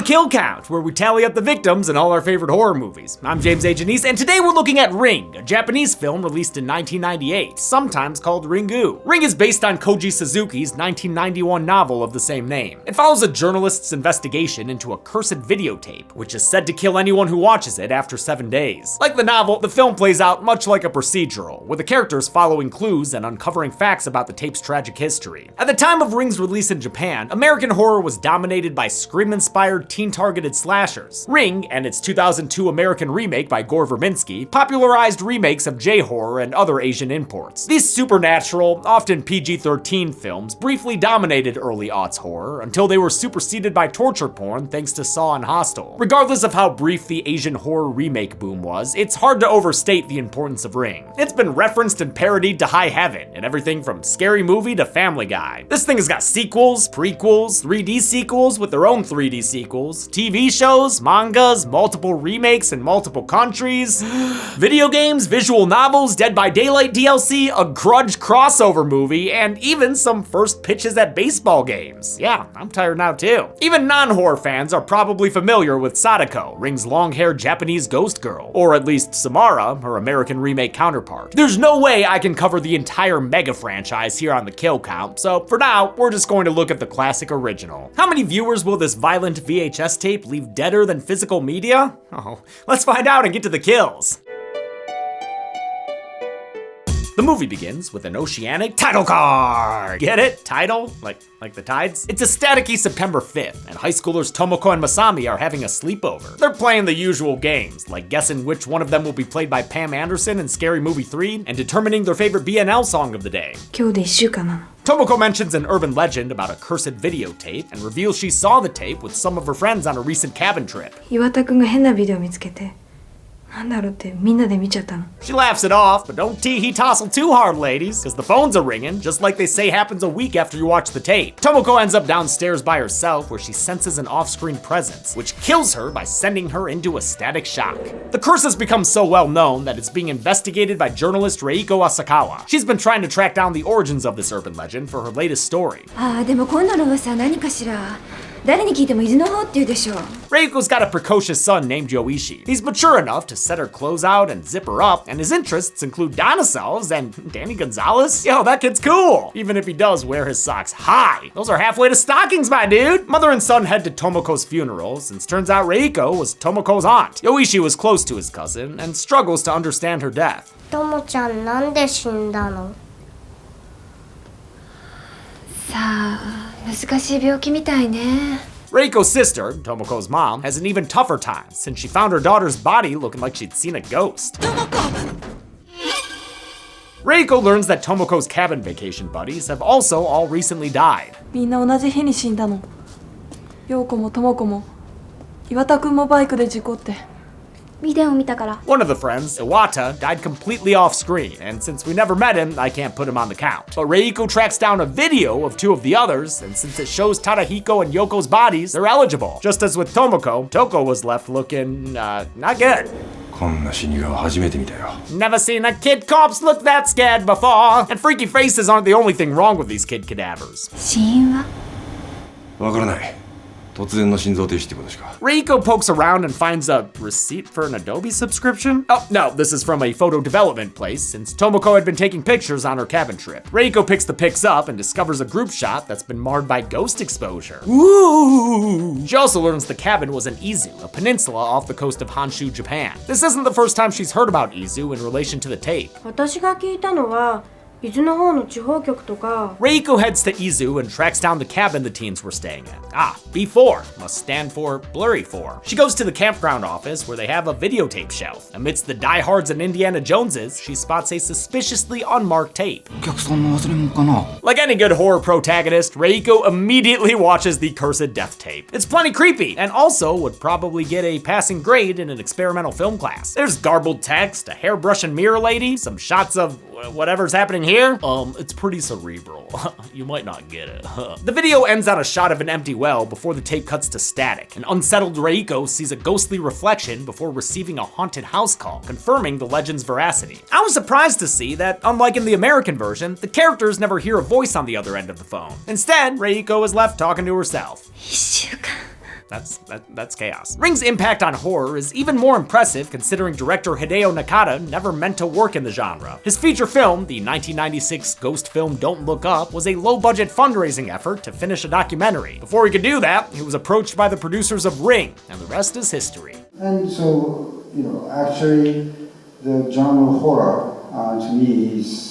the Kill Count, where we tally up the victims in all our favorite horror movies. I'm James A. Janice, and today we're looking at Ring, a Japanese film released in 1998, sometimes called Ringu. Ring is based on Koji Suzuki's 1991 novel of the same name. It follows a journalist's investigation into a cursed videotape, which is said to kill anyone who watches it after 7 days. Like the novel, the film plays out much like a procedural, with the characters following clues and uncovering facts about the tape's tragic history. At the time of Ring's release in Japan, American horror was dominated by Scream-inspired teen-targeted slashers. Ring, and its 2002 American remake by Gore Verbinski, popularized remakes of J-horror and other Asian imports. These supernatural, often PG-13 films briefly dominated early aughts horror until they were superseded by torture porn thanks to Saw and Hostel. Regardless of how brief the Asian horror remake boom was, it's hard to overstate the importance of Ring. It's been referenced and parodied to high heaven in everything from Scary Movie to Family Guy. This thing has got sequels, prequels, 3D sequels with their own 3D sequels, TV shows, mangas, multiple remakes in multiple countries, video games, visual novels, Dead by Daylight DLC, a Grudge crossover movie, and even some first pitches at baseball games. Yeah, I'm tired now too. Even non-horror fans are probably familiar with Sadako, Ring's long-haired Japanese ghost girl, or at least Samara, her American remake counterpart. There's no way I can cover the entire mega franchise here on the Kill Count, so for now, we're just going to look at the classic original. How many viewers will this violent VHS tape leave deader than physical media? Oh, let's find out and get to the kills. The movie begins with an oceanic title card. Get it? Title? Like the tides? It's a staticky September 5th, and high schoolers Tomoko and Masami are having a sleepover. They're playing the usual games, like guessing which one of them will be played by Pam Anderson in Scary Movie 3, and determining their favorite BNL song of the day. 今日で1週間なの。 Tomoko mentions an urban legend about a cursed videotape and reveals she saw the tape with some of her friends on a recent cabin trip. 岩田くんが変なビデオ見つけて、なんだろうってみんなで見ちゃったの。 She laughs it off, but don't tee-hee tossle too hard, ladies, because the phones are ringing, just like they say happens a week after you watch the tape. Tomoko ends up downstairs by herself where she senses an off-screen presence, which kills her by sending her into a static shock. The curse has become so well known that it's being investigated by journalist Reiko Asakawa. She's been trying to track down the origins of this urban legend for her latest story. でも今度の噂は何かしら。誰に聞いても伊豆の方って言うでしょ。 Reiko's got a precocious son named Yoichi. He's mature enough to set her clothes out and zip her up, and his interests include dinosaurs and Danny Gonzalez. Yo, that kid's cool, even if he does wear his socks high. Those are halfway to stockings, my dude. Mother and son head to Tomoko's funeral, since turns out Reiko was Tomoko's aunt. Yoichi was close to his cousin and struggles to understand her death. ともちゃんなんで死んだの？さあ、難しい病気みたいね。 Reiko's sister, Tomoko's mom, has an even tougher time since she found her daughter's body looking like she'd seen a ghost. Reiko learns that Tomoko's cabin vacation buddies have also all recently died. みんな同じ日に死んだの。陽子も智子も岩田くんもバイクで事故って。ビデオ見たから。 One of the friends, Iwata, died completely off screen, and since we never met him, I can't put him on the count. But Reiko tracks down a video of 2 of the others, and since it shows Tadahiko and Yoko's bodies, they're eligible. Just as with Tomoko, Toko was left looking, not good. こんな死に顔初めて見たよ。 Never seen a kid corpse look that scared before. And freaky faces aren't the only thing wrong with these kid cadavers. 死因は？わからない。突然の心臓停止ってことしか。 Reiko pokes around and finds a receipt for an Adobe subscription? Oh, no, this is from a photo development place, since Tomoko had been taking pictures on her cabin trip. Reiko picks the pics up and discovers a group shot that's been marred by ghost exposure. Ooh! She also learns the cabin was in Izu, a peninsula off the coast of Honshu, Japan. This isn't the first time she's heard about Izu in relation to the tape. 私が聞いたのは伊豆の方の地方局とか。 Reiko heads to Izu and tracks down the cabin the teens were staying at. Ah, B4 must stand for Blurry 4. She goes to the campground office where they have a videotape shelf. Amidst the diehards and Indiana Joneses, she spots a suspiciously unmarked tape. お客さんの忘れ物かな。 Like any good horror protagonist, Reiko immediately watches the cursed death tape. It's plenty creepy, and also would probably get a passing grade in an experimental film class. There's garbled text, a hairbrush and mirror lady, some shots of whatever's happening here. It's pretty cerebral. You might not get it. The video ends on a shot of an empty well before the tape cuts to static. An unsettled Reiko sees a ghostly reflection before receiving a haunted house call, confirming the legend's veracity. I was surprised to see that, unlike in the American version, the characters never hear a voice on the other end of the phone. Instead, Reiko is left talking to herself. 1週間。That's chaos. Ring's impact on horror is even more impressive considering director Hideo Nakata never meant to work in the genre. His feature film, the 1996 ghost film Don't Look Up, was a low-budget fundraising effort to finish a documentary. Before he could do that, he was approached by the producers of Ring, and the rest is history. And so, actually, the genre horror to me is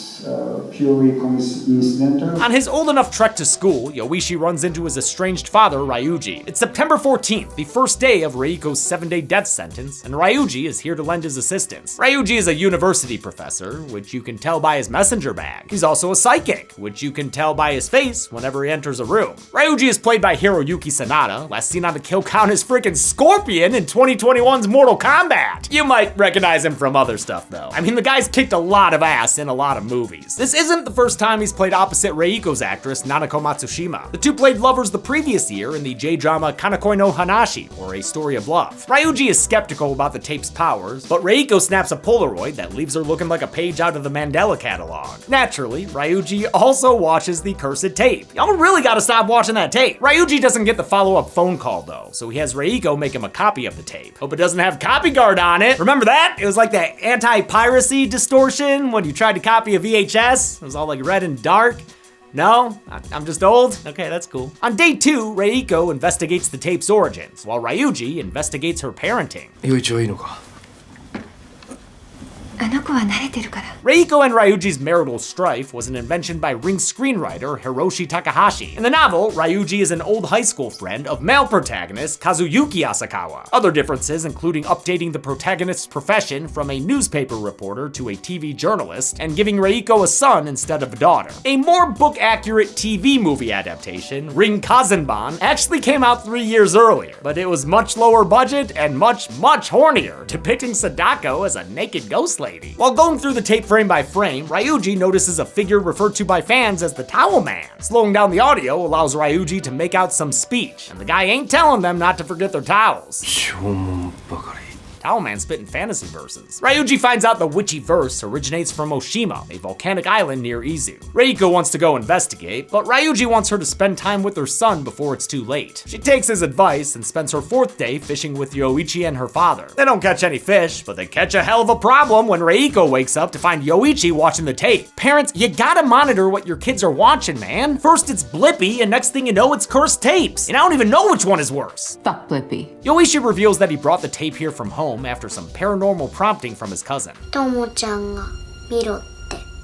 purely coincidental. On his old enough trek to school, Yoichi runs into his estranged father, Ryuji. It's September 14th, the first day of Reiko's 7-day death sentence, and Ryuji is here to lend his assistance. Ryuji is a university professor, which you can tell by his messenger bag. He's also a psychic, which you can tell by his face whenever he enters a room. Ryuji is played by Hiroyuki Sanada, last seen on the kill count as freaking Scorpion in 2021's Mortal Kombat. You might recognize him from other stuff though. I mean, the guy's kicked a lot of ass in a lot of movies. This isn't the first time he's played opposite Reiko's actress, Nanako Matsushima. The two played lovers the previous year in the J-drama Kanakoi no Hanashi, or A Story of Love. Ryuji is skeptical about the tape's powers, but Reiko snaps a Polaroid that leaves her looking like a page out of the Mandela catalog. Naturally, Ryuji also watches the cursed tape. Y'all really gotta stop watching that tape. Ryuji doesn't get the follow-up phone call though, so he has Reiko make him a copy of the tape. Hope it doesn't have copyguard on it. Remember that? It was like that anti-piracy distortion when you tried to copy a VHS. It was all like red and dark. No? I'm just old? Okay, that's cool. On day 2, Reiko investigates the tape's origins, while Ryuji investigates her parenting. 陽一はいいのか あの子は慣れてるから。 Reiko and Ryuji's marital strife was an invention by Ring screenwriter Hiroshi Takahashi. In the novel, Ryuji is an old high school friend of male protagonist Kazuyuki Asakawa. Other differences including updating the protagonist's profession from a newspaper reporter to a TV journalist, and giving Reiko a son instead of a daughter. A more book-accurate TV movie adaptation, Ring Kazenban, actually came out 3 years earlier, but it was much lower budget and much hornier, depicting Sadako as a naked ghost lady. While going through the tape frame by frame, Ryuji notices a figure referred to by fans as the Towel Man. Slowing down the audio allows Ryuji to make out some speech, and the guy ain't telling them not to forget their towels. 証文ばかり Towel Man spitting fantasy verses. Ryuji finds out the witchy verse originates from Oshima, a volcanic island near Izu. Reiko wants to go investigate, but Ryuji wants her to spend time with her son before it's too late. She takes his advice and spends her 4th day fishing with Yoichi and her father. They don't catch any fish, but they catch a hell of a problem when Reiko wakes up to find Yoichi watching the tape. Parents, you gotta monitor what your kids are watching, man. First it's Blippi, and next thing you know, it's cursed tapes. And I don't even know which one is worse. Fuck Blippi. Yoichi reveals that he brought the tape here from home after some paranormal prompting from his cousin. ともちゃんが見ろって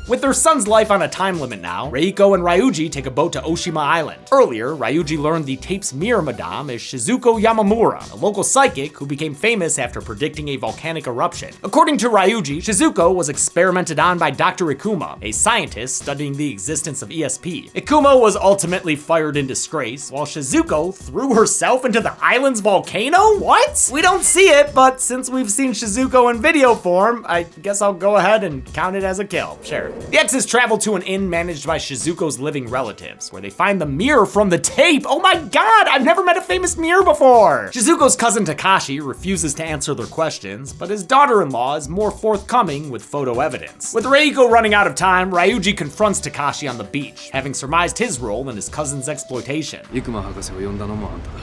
With their son's life on a time limit now, Reiko and Ryuji take a boat to Oshima Island. Earlier, Ryuji learned the tape's mirror madame is Shizuko Yamamura, a local psychic who became famous after predicting a volcanic eruption. According to Ryuji, Shizuko was experimented on by Dr. Ikuma, a scientist studying the existence of ESP. Ikuma was ultimately fired in disgrace, while Shizuko threw herself into the island's volcano? What? We don't see it, but since we've seen Shizuko in video form, I guess I'll go ahead and count it as a kill. Sure. The exes travel to an inn managed by Shizuko's living relatives, where they find the mirror from the tape. Oh my god, I've never met a famous mirror before! Shizuko's cousin Takashi refuses to answer their questions, but his daughter-in-law is more forthcoming with photo evidence. With Reiko running out of time, Ryuji confronts Takashi on the beach, having surmised his role in his cousin's exploitation. 生駒博士を呼んだのもあんただ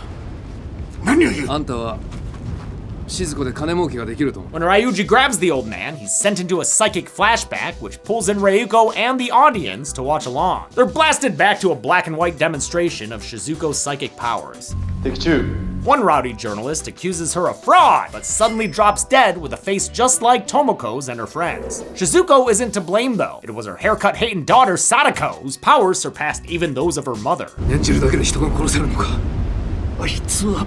何を言うあんたは静子で金儲けができると思う When Ryuji grabs the old man, he's sent into a psychic flashback, which pulls in Reiko and the audience to watch along. They're blasted back to a black and white demonstration of Shizuko's psychic powers. Take 2. One rowdy journalist accuses her of fraud, but suddenly drops dead with a face just like Tomoko's and her friends. Shizuko isn't to blame though. It was her haircut-hating daughter Sadako, whose powers surpassed even those of her mother. 念じるだけで人が殺せるのかあいつは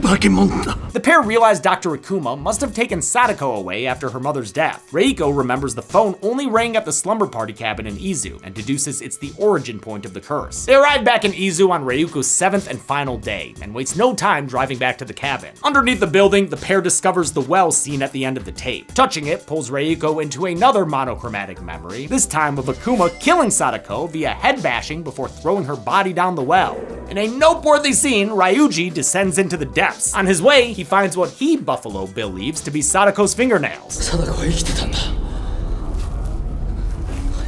化け物だ The pair realize Dr. Ikuma must have taken Sadako away after her mother's death. Reiko remembers the phone only rang at the slumber party cabin in Izu and deduces it's the origin point of the curse. They arrive back in Izu on Ryuko's 7th and final day and waits no time driving back to the cabin. Underneath the building, the pair discovers the well seen at the end of the tape. Touching it pulls Reiko into another monochromatic memory, this time of Ikuma killing Sadako via head bashing before throwing her body down the well. In a noteworthy scene, Ryuji descends into the depths. On his way, he finds what he, Buffalo, believes to be Sadako's fingernails. 貞子は生きてたんだ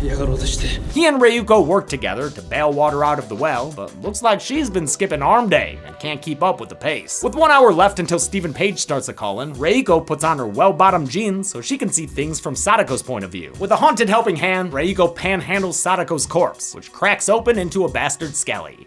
嫌がろうとして。 He and Ryuko work together to bail water out of the well, but looks like she's been skipping arm day and can't keep up with the pace. With 1 hour left until Stephen Page starts a call-in, Ryuko puts on her well-bottomed jeans so she can see things from Sadako's point of view. With a haunted helping hand, Ryuko panhandles Sadako's corpse, which cracks open into a bastard skelly.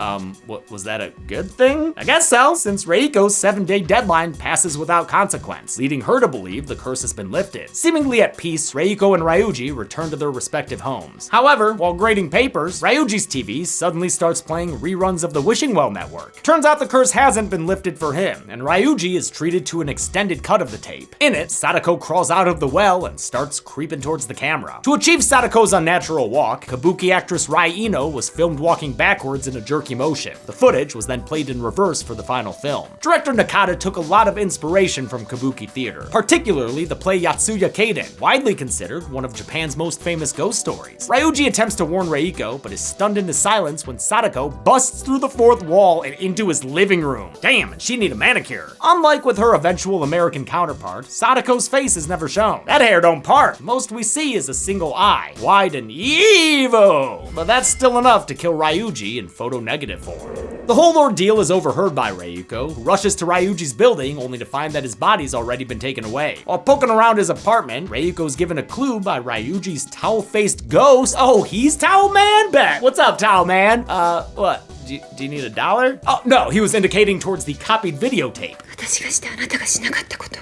What was that a good thing? I guess so, since Ryuko's 7-day deadline passes without consequence, leading her to believe the curse has been lifted. Seemingly at peace, Ryuko and Ryuji return to their respective homes. However, while grading papers, Ryuji's TV suddenly starts playing reruns of the Wishing Well Network. Turns out the curse hasn't been lifted for him, and Ryuji is treated to an extended cut of the tape. In it, Sadako crawls out of the well and starts creeping towards the camera. To achieve Sadako's unnatural walk, Kabuki actress Rai Ino was filmed walking backwards in a jerky motion. The footage was then played in reverse for the final film. Director Nakata took a lot of inspiration from Kabuki theater, particularly the play Yatsuya Kaden, widely considered one of Japan's most famous ghost stories. Ryuji attempts to warn Reiko, but is stunned into silence when Sadako busts through the fourth wall and into his living room. Damn, and she need a manicure. Unlike with her eventual American counterpart, Sadako's face is never shown. That hair don't part. Most we see is a single eye, wide and evil. But that's still enough to kill Ryuji in photo-negative form. The whole ordeal is overheard by Reiko, who rushes to Ryuji's building only to find that his body's already been taken away. While poking around his apartment, Reiko's given a clue by Ryuji's towel-faced ghost. Oh, he's Towel Man back. What's up, Towel Man? What? Do you need $1? Oh, no, he was indicating towards the copied videotape. 私がしてあなたがしなかったこと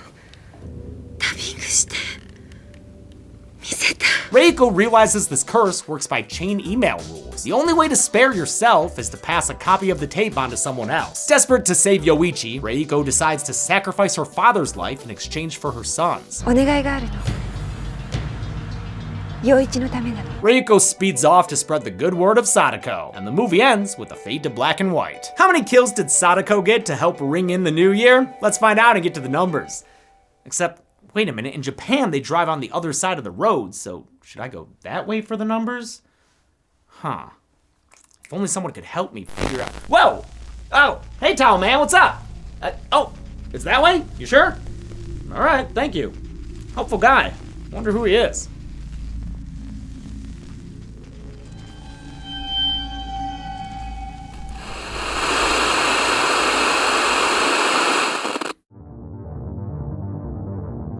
ダビングして見せた Reiko realizes this curse works by chain email rules. The only way to spare yourself is to pass a copy of the tape on to someone else. Desperate to save Yoichi, Reiko decides to sacrifice her father's life in exchange for her son's. お願いがあるの陽一のためなの Reiko speeds off to spread the good word of Sadako, and the movie ends with a fade to black and white. How many kills did Sadako get to help ring in the new year? Let's find out and get to the numbers. Except, wait a minute, in Japan they drive on the other side of the road, so should I go that way for the numbers? Huh. If only someone could help me figure out. Whoa! Oh, hey Towel Man, what's up? Oh, it's that way? You sure? All right, thank you. Helpful guy. Wonder who he is.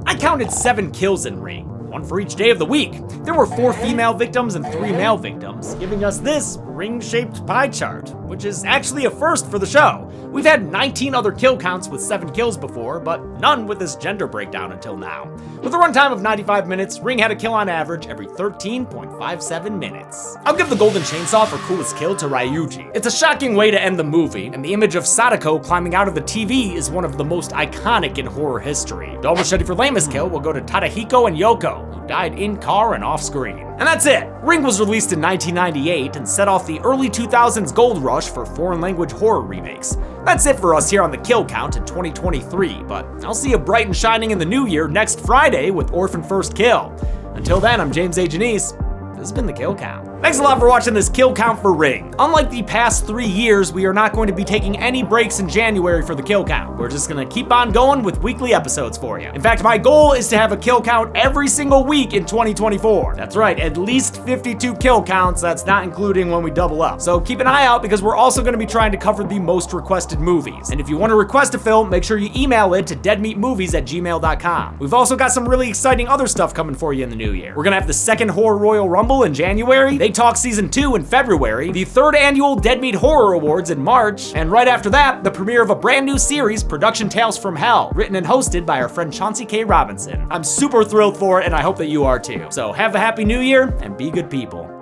I counted 7 kills in Ring, 1 for each day of the week. There were 4 female victims and 3 male victims, giving us this ring-shaped pie chart, which is actually a first for the show. We've had 19 other kill counts with 7 kills before, but none with this gender breakdown until now. With a runtime of 95 minutes, Ring had a kill on average every 13.57 minutes. I'll give the golden chainsaw for coolest kill to Ryuji. It's a shocking way to end the movie, and the image of Sadako climbing out of the TV is one of the most iconic in horror history. The machete for lamest kill will go to Tadahiko and Yoko, who died in car and off screen. And that's it! Ring was released in 1998 and set off the early 2000s gold rush for foreign language horror remakes. That's it for us here on the Kill Count in 2023, but I'll see you bright and shining in the new year next Friday with Orphan First Kill. Until then, I'm James A. Janice. This has been the Kill Count. Thanks a lot for watching this Kill Count for Ring. Unlike the past 3 years, we are not going to be taking any breaks in January for the Kill Count. We're just gonna keep on going with weekly episodes for you. In fact, my goal is to have a Kill Count every single week in 2024. That's right, at least 52 kill counts, that's not including when we double up. So keep an eye out because we're also gonna be trying to cover the most requested movies. And if you wanna request a film, make sure you email it to deadmeatmovies@gmail.com. We've also got some really exciting other stuff coming for you in the new year. We're gonna have the second Horror Royal Rumble in January, They Talk Season 2 in February, the 3rd annual Dead Meat Horror Awards in March, and right after that, the premiere of a brand new series, Production Tales from Hell, written and hosted by our friend Chauncey K. Robinson. I'm super thrilled for it, and I hope that you are too. So have a happy new year, and be good people.